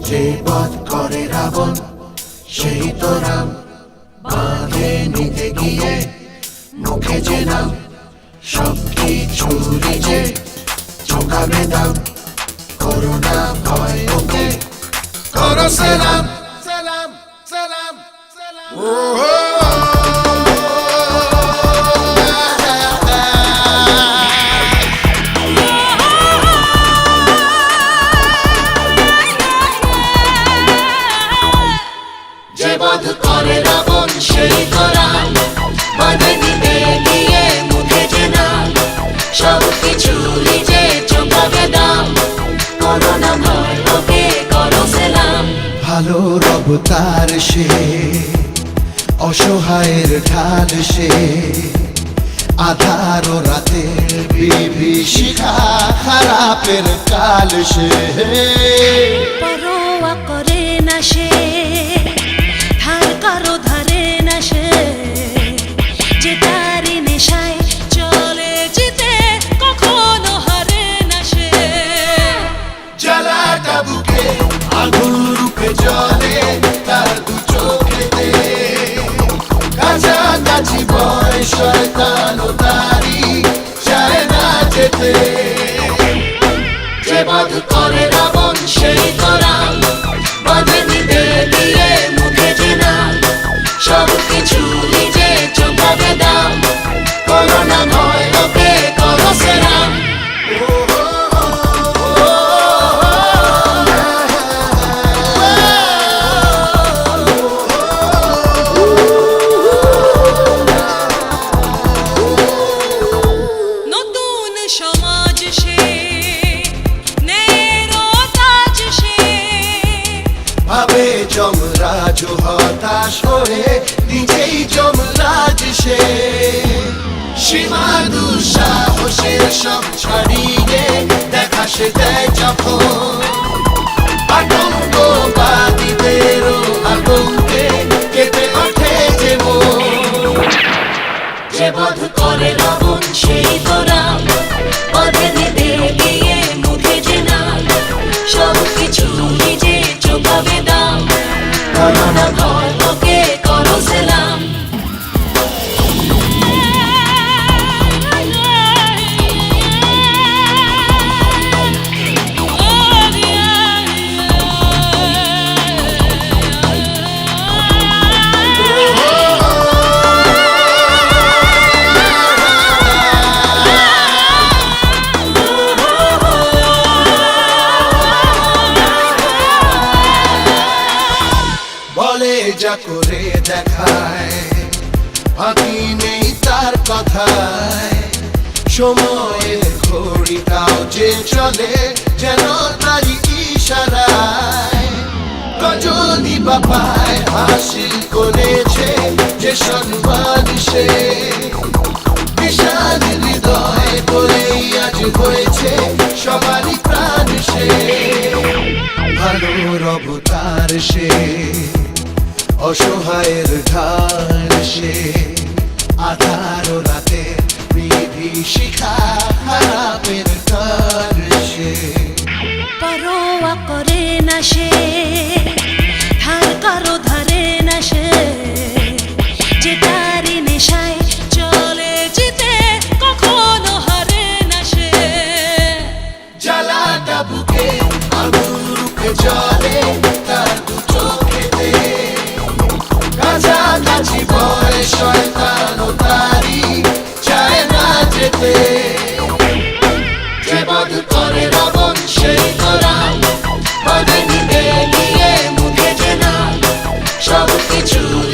যে বধ করে রাবণ সেই তো রাম, বাঁধে নিতে গিয়ে মুখে যে নাম, সব কিছুরই যে চোখাবে দাম। করোনা ভয় ওকে করো সালাম সালাম সালাম সালাম। যে বধ করে রাবণ সেই তো রাম, বাঁধে নিতে গিয়ে মুখে যে নাম, সব কিছুরই যে চোখাবে দাম। করোনা ভয় ওকে করো সালাম। ভালোর অবতার সে, অসহায়ের ঢাল সে, আধার ও রাতের বিভীষিকা, খারাপের কাল সে। পরোয়া করে না সে, ধার কারো ধারে না সে, যে তারি নেশায় চলে যেতে কখনো হারে না সে। জ্বালাটা বুকে আগুন রূপে জ্বলে তার দু চোখেতে, কাছাকাছি ভয় শয়তান ও তারি চায় না যেতে। যে বধ করে রাবণ সেই তো রাম, বাঁধে নিতে গিয়ে মুখে যে নাম, সব কিছুরই যে চোখাবে দাম। করোনা ভয় ওকে করো সালাম। নতুন সমাজ সে, ন্যায়ের তাজ সে, ভাবে যমরাজ হতাশ হয়ে নিজেই যমরাজ সে। সীমা দুঃসাহসের সব ছাড়িয়ে দেখা সে দেয় যখন, আতঙ্কবাদীদেরও আতঙ্কে কেঁপে ওঠে যে মন। যে বধ করে রাবণ সেই তো রাম, বাঁধে নিতে গিয়ে মুখে যে নাম, সব কিছুরই যে চোখাবে দাম। করোনা ভয় ওকে করো সালাম। বলে যা করে দেখায়, ফাঁকি নেই তার কথায়। সময়ের ঘড়িটাও যে চলে যেন তারই ইশারায়। রজনী বাপায় হাসিল করেছে যে সম্মান সে, বিশাল হৃদয় বলেই আজ হয়েছে সবারই প্রাণ সে। ভালোর অবতার সে, অসহায়ের ঢাল সে, আধার ও রাতের বিভীষিকা, খারাপের কাল সে। পরোয়া করে না সে, ধার কারো ধারে না সে, যে তারি নেশায় চলে যেতে কখনো হারে না সে। জ্বালাটা বুকে আগুন রূপে জ্বলে তার দু চোখেতে, কাছাকাছি ভয় শয়তান ও তারি চায় না যেতে। যে বধ করে রাবণ সেই তো রাম, বাঁধে নিতে গিয়ে মুখে যে নাম, সব কিছুরই